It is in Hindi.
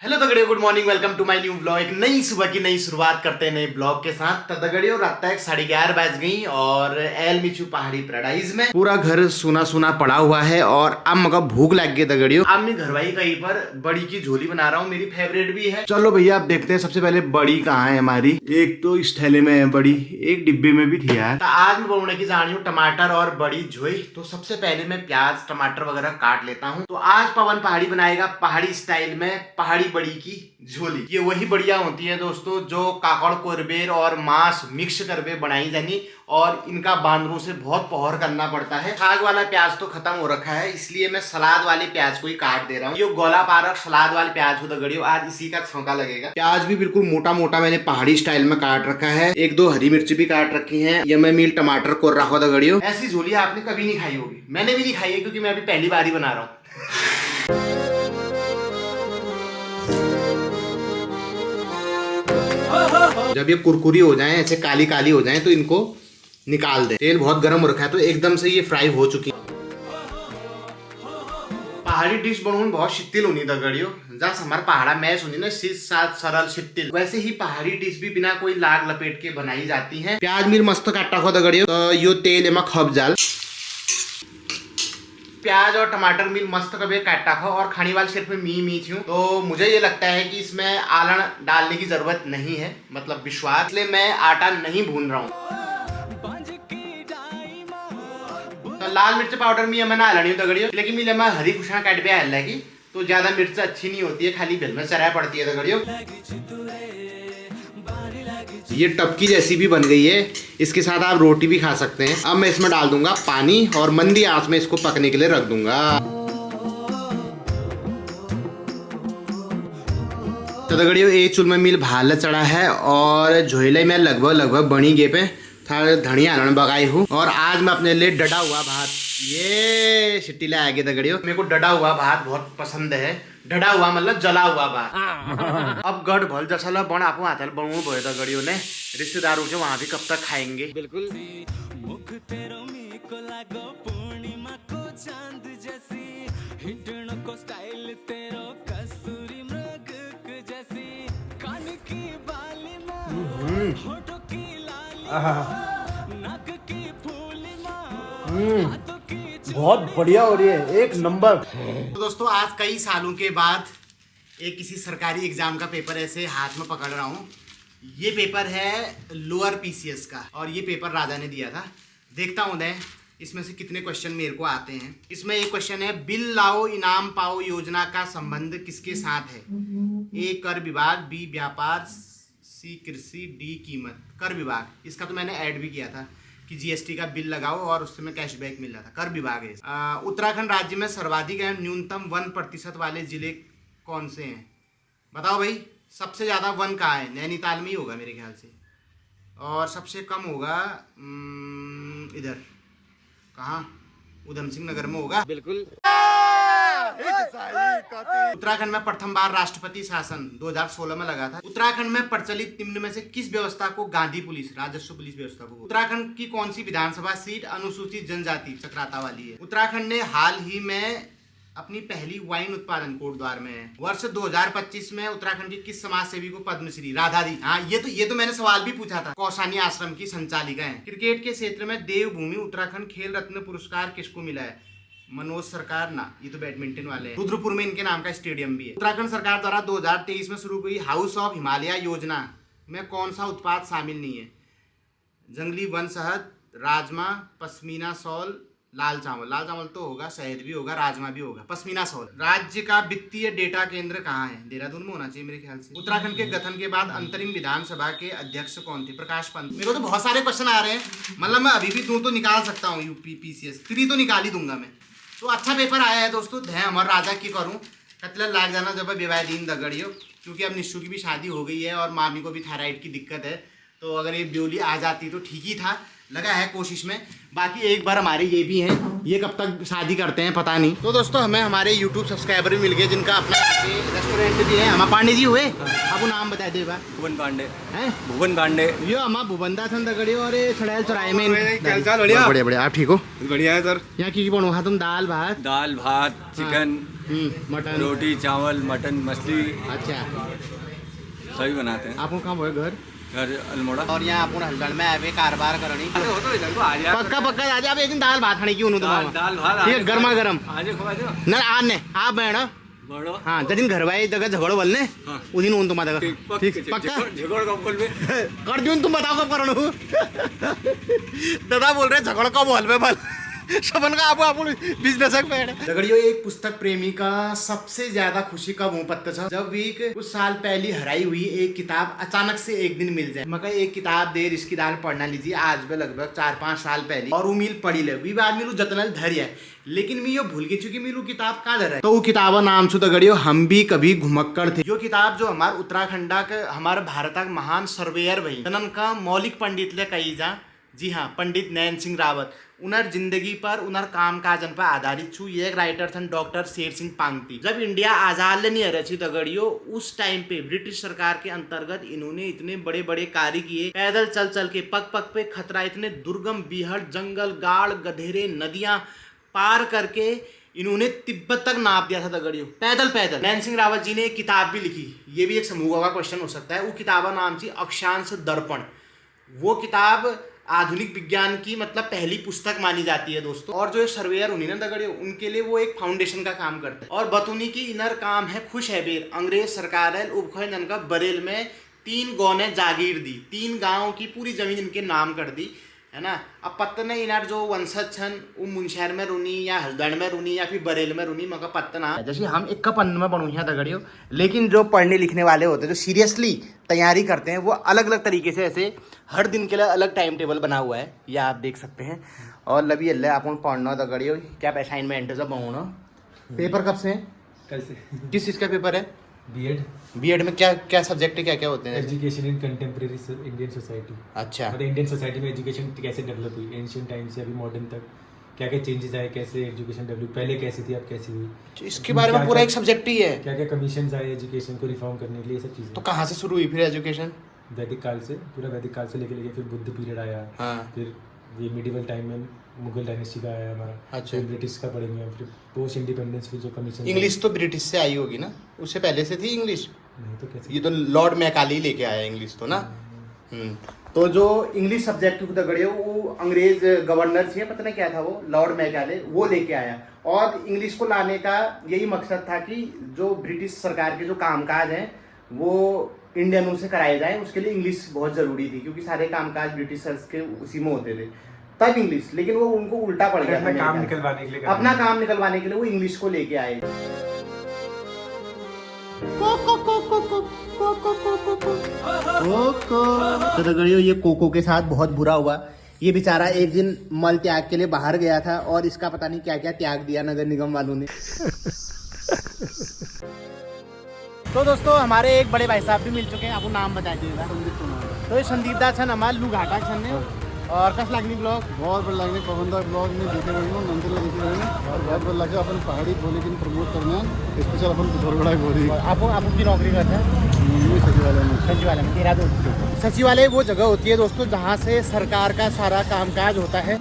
हेलो दगड़ियों, good morning, welcome to my new blog. एक नई सुबह की नई शुरुआत करते हैं नए ब्लॉग के साथ। तो दगड़ियों, रात तक 11:30 बज गई और एल मिचू पहाड़ी पैराडाइज में पूरा घर सुना सुना पड़ा हुआ है और अब मगर भूख लग गई दगड़ियों। अब मैं घर भाई कहीं पर बड़ी की झोली बना रहा हूँ, मेरी फेवरेट भी है। चलो भैया, आप देखते हैं सबसे पहले बड़ी कहाँ है हमारी। एक तो इस थैले में है बड़ी, एक डिब्बे में भी थी यार। तो आज मैं बनाने की जा रही हूँ टमाटर और बड़ी झोई। तो सबसे पहले मैं प्याज टमाटर वगैरह काट लेता हूँ। तो आज पवन पहाड़ी बनाएगा पहाड़ी स्टाइल में पहाड़ी बड़ी की झोली। ये वही बढ़िया होती है दोस्तों जो काकड़ कोरबेर और मांस मिक्स करके बनाई जानी, और इनका बांदरों से बहुत पौहर करना पड़ता है। साग वाला प्याज तो खत्म हो रखा है, इसलिए मैं सलाद वाले प्याज को ही काट दे रहा हूँ। ये गोला पारक सलाद वाले प्याज हो दगड़ियों, आज इसी का छौंका लगेगा। प्याज भी बिल्कुल मोटा मोटा मैंने पहाड़ी स्टाइल में काट रखा है। एक दो हरी मिर्ची भी काट रखी है। ये मैं मील टमाटर कोर रखा हो दगड़ियों। ऐसी झोली आपने कभी नहीं खाई होगी, मैंने भी नहीं खाई है क्योंकि मैं अभी पहली बार ही बना रहा हूँ। जब ये कुरकुरी हो जाएं, ऐसे काली काली हो जाएं, तो इनको निकाल दें। तेल बहुत गर्म हो रखा है तो एकदम से ये फ्राई हो चुकी है। पहाड़ी डिश बनून बहुत शिथिल होनी दगड़ियों। जैसे हमारे पहाड़ा मैच होनी ना, साथ सरल शिथिल, वैसे ही पहाड़ी डिश भी बिना कोई लाग लपेट के बनाई जाती है। प्याज मिर्च मस्त काटा हो दगड़ियों। तो यो तेल एमा खप जाल। प्याज और टमाटर मिल मस्त कभी काटा हो और खाने वाले सिर्फ में मी थी। तो मुझे ये लगता है कि इसमें आलन डालने की जरूरत नहीं है, मतलब विश्वास, इसलिए मैं आटा नहीं भून रहा हूँ। तो लाल मिर्च पाउडर में मैंने आलनी दगड़ियों, लेकिन मिले मैं हरी खुशा काट पे आल लगी तो ज्यादा मिर्च अच्छी नहीं होती है, खाली बिल में चराया पड़ती है दगड़ियों। ये टपकी जैसी भी बन गई है, इसके साथ आप रोटी भी खा सकते हैं। अब मैं इसमें डाल दूंगा पानी और मंदी आंच में इसको पकने के लिए रख दूंगा। तो दगड़ियों, एक चूल में मिल भाल चढ़ा है और झोले में लगभग बनी गे पे था धनिया आलन बगाई हूँ। और आज मैं अपने लिए डड़ा हुआ भात, ये सिट्टी ले आएगी दगड़ियों। मेरे को डड़ा हुआ भात बहुत पसंद है। डड़ा हुआ मतलब जला हुआ भात। अब गढ़ भल जसला बन आपको हाथल बनू भय दगड़ियों ने, रिश्तेदारों के वहां भी कब तक खाएंगे। बिल्कुल बहुत बढ़िया हो रही है, एक नंबर। तो दोस्तों, आज कई सालों के बाद एक किसी सरकारी एग्जाम का पेपर ऐसे हाथ में पकड़ रहा हूँ। ये पेपर है लोअर पीसीएस का और ये पेपर राजा ने दिया था। देखता हूँ मैं इसमें से कितने क्वेश्चन मेरे को आते हैं। इसमें एक क्वेश्चन है, बिल लाओ इनाम पाओ योजना का संबंध किसके साथ है? ए कर विभाग, बी व्यापार, सी कृषि, डी कीमत। कर विभाग, इसका तो मैंने ऐड भी किया था कि जीएसटी का बिल लगाओ और उससे में कैशबैक मिल रहा था। कर विभाग है। उत्तराखंड राज्य में सर्वाधिक एवं न्यूनतम 1% वाले जिले कौन से हैं? बताओ भाई, सबसे ज़्यादा वन कहाँ है? नैनीताल में ही होगा मेरे ख्याल से, और सबसे कम होगा इधर कहाँ, उधम सिंह नगर में होगा। बिल्कुल। उत्तराखंड में प्रथम बार राष्ट्रपति शासन 2016 में लगा था। उत्तराखंड में प्रचलित निम्न में से किस व्यवस्था को गांधी पुलिस, राजस्व पुलिस व्यवस्था को? उत्तराखंड की कौन सी विधानसभा सीट अनुसूचित जनजाति चक्राता वाली है? उत्तराखंड ने हाल ही में अपनी पहली वाइन उत्पादन कोटद्वार में है। वर्ष 2025 में उत्तराखंड की किस समाज सेवी को पद्मश्री? राधा दी। हाँ, ये तो मैंने सवाल भी पूछा था। कौसानी आश्रम की संचालिका है। क्रिकेट के क्षेत्र में देवभूमि उत्तराखंड खेल रत्न पुरस्कार किसको मिला है? मनोज सरकार ना, ये तो बैडमिंटन वाले हैं। रुद्रपुर में इनके नाम का स्टेडियम भी है। उत्तराखंड सरकार द्वारा 2023 में शुरू हुई हाउस ऑफ हिमालय योजना में कौन सा उत्पाद शामिल नहीं है? जंगली वन शहद, राजमा, पश्मीना शॉल, लाल चावल। लाल चावल तो होगा, शहद भी होगा, राजमा भी होगा, पश्मीना शॉल। राज्य का वित्तीय डेटा केंद्र कहाँ है? देहरादून में होना चाहिए मेरे ख्याल से। उत्तराखंड के गठन के बाद अंतरिम विधानसभा के अध्यक्ष कौन थे? प्रकाश पंत। मेरे को तो बहुत सारे क्वेश्चन आ रहे हैं, मतलब मैं अभी भी दूं तो निकाल सकता हूँ। यूपी पीसीएस 3 तो निकाल ही दूंगा मैं। तो अच्छा पेपर आया है दोस्तों। धै हमारे राजा की करूँ कतल लाग जाना जब विवाह दिन दगड़ियों, क्योंकि अब निश्चू की भी शादी हो गई है और मामी को भी थायराइड की दिक्कत है। तो अगर ये ब्योली आ जाती तो ठीक ही था, लगा है कोशिश में। बाकी एक बार हमारे ये भी हैं, ये कब तक शादी करते हैं पता नहीं। तो दोस्तों, हमें हमारे यूट्यूब सब्सक्राइबर भी मिल गए जिनका अपना रेस्टोरेंट भी है। हमारे पांडे जी हुए, आपको नाम बता दे। भुवन पांडे हैं? भुवन पांडे। यो हमारा भुवनदा सन दगड़े और छड़ैल चौराहे में। बढ़िया बढ़िया बढ़िया। आप ठीक हो? बढ़िया है सर। यहाँ की बनो? हाँ, तुम दाल भात चिकन मटन, रोटी चावल मटन मछली अच्छा सभी बनाते हैं। आपको कहाँ है घर? घर अल्मोड़ा। और यहाँ अपन हल्दड़ में आवे कारोबार करनी। पक्का पक्का राजा आप एक दिन दाल भात खाने की उन्होंने दाल दाल भात ठीक है गर्मा गर्म आज खवा दो ना आज ने आप बैठो बड़ो। हाँ जदिन घर भाई जगह झगड़ो बोलने हाँ। उस दिन उन तुम्हारा ठीक पक्का झगड़ कब बोल में कर दूं तुम बताओ कब करो दादा बोल रहे झगड़ कब बोल में बल सबन का आप बिजनेस झगड़ियो। एक पुस्तक प्रेमी का सबसे ज्यादा खुशी कब हो पत्ता था जब वीक कुछ साल पहले हराई हुई एक किताब अचानक से एक दिन मिल जाए। मगर एक किताब देर इसकी दाल पढ़ना लीजिए आज भी लगभग 4-5 साल पहले और वो मील पढ़ी ले वी बाद मिलू जतना धैर्य है लेकिन मैं यो भूल गई चूंकि मिलू किताब कहाँ धर है। तो वो किताब नाम सु दगड़ियो हम भी कभी घुमक्कड़ थे। यो किताब जो हमारे उत्तराखंड का हमारे भारत का महान सर्वेयर भाई तनन का मौलिक पंडित ले कही जा जी हाँ पंडित नयन सिंह रावत उनर जिंदगी पर उनर काम काजन पर आधारित छू। ये एक राइटर थे डॉक्टर शेर सिंह पांगती। जब इंडिया आजाद नहीं रची दगड़ियो उस टाइम पे ब्रिटिश सरकार के अंतर्गत इन्होंने इतने बड़े बड़े कार्य किए। पैदल चल चल के पग पग पे खतरा इतने दुर्गम बीहड़ जंगल गाड़ गधेरे नदियां पार करके इन्होंने तिब्बत तक नाप दिया था दगड़ियो पैदल पैदल। नयन सिंह रावत जी ने एक किताब भी लिखी। ये भी एक समूह का क्वेश्चन हो सकता है। वो किताब का नाम थी अक्षांश दर्पण। वो किताब आधुनिक विज्ञान की मतलब पहली पुस्तक मानी जाती है दोस्तों। और जो सर्वेयर उन्हीं ना दगड़ियो उनके लिए वो एक फाउंडेशन का काम करते हैं। और बतौनी की इनर काम है खुश है बेर अंग्रेज सरकार है उपखंड का बरेल में 3 गाँव ने जागीर दी। 3 गाँव की पूरी जमीन इनके नाम कर दी है ना। अब पत्ता नहीं इनार जो वंशज छन वो मुनशहर में रुनी या हल्दड़ में रुनी या फिर बरेल में रुनी मगर पत्ता ना जैसे हम एक पन्न में बनू यहाँ दगड़ियो। लेकिन जो पढ़ने लिखने वाले होते हैं जो सीरियसली तैयारी करते हैं वो अलग अलग तरीके से ऐसे हर दिन के लिए अलग टाइम टेबल बना हुआ है यह आप देख सकते हैं। और लभी अल्लाह आप पढ़ना दगड़ियो क्या असाइनमेंट है सब बनना। पेपर कब से है? कल से। किस चीज़ का पेपर है? बीएड में क्या क्या सब्जेक्ट क्या क्या होते हैं? Education in contemporary Indian society. अच्छा मतलब इंडियन सोसाइटी में एजुकेशन कैसे डेवलप हुई एंशिएंट टाइम से अभी मॉडर्न तक क्या क्या चेंजेस आए कैसे एजुकेशन डेवलप पहले कैसी थी अब कैसी हुई इसके बारे में पूरा एक सब्जेक्ट ही है। क्या क्या कमीशन आए एजुकेशन को रिफॉर्म करने के लिए सब चीज़ें। तो कहाँ से शुरू हुई फिर एजुकेशन? वैदिक काल से पूरा वैदिक काल से लेके फिर बुद्ध पीरियड आया। हाँ। फिर ये मिडिवल टाइम में मुगल डायनेस्टी का आया हमारा। अच्छा। फिर ब्रिटिश का पढ़ेंगे फिर पोस्ट इंडिपेंडेंस फिर जो कमीशन। इंग्लिश तो ब्रिटिश से आई होगी ना उससे पहले से थी इंग्लिश? नहीं तो कैसे ये तो लॉर्ड मैकाले लेके आया इंग्लिश तो ना। तो जो इंग्लिश सब्जेक्ट दगड़े वो अंग्रेज गवर्नर थे पता नहीं क्या था वो लॉर्ड मैकाले वो लेके आया। और इंग्लिश को लाने का यही मकसद था कि जो ब्रिटिश सरकार के जो कामकाज हैं वो इंडियनों से कराए जाए उसके लिए इंग्लिश बहुत ज़रूरी थी क्योंकि सारे कामकाज ब्रिटिशर्स के उसी में होते थे तब इंग्लिश। लेकिन वो उनको उल्टा पड़ गया अपना काम निकलवाने के लिए अपना काम निकलवाने के लिए वो इंग्लिश को लेके आए। तो दगड़ियों ये कोको के साथ बहुत बुरा हुआ। ये बेचारा एक दिन मल त्याग के लिए बाहर गया था और इसका पता नहीं क्या क्या त्याग दिया नगर निगम वालों ने। तो दोस्तों हमारे एक बड़े भाई साहब भी मिल चुके हैं आपको नाम बता दीजिएगा। तो ये संदीप दा छन हमारे लुघाटा छन ने और कस लगनी ब्लॉग बहुत बड़ा लगने पवनदा ब्लॉग में देखे रहे हो नंदला देखे रहे हैं और बहुत बड़ा लगे अपन पहाड़ी बोली की प्रमोट करना है स्पेशल अपन पिथौरगढ़ बोली। आप की नौकरी करते हैं? सचिवालय में। तेरा दोस्त सचिवालय वो जगह होती है दोस्तों जहाँ से सरकार का सारा कामकाज होता है।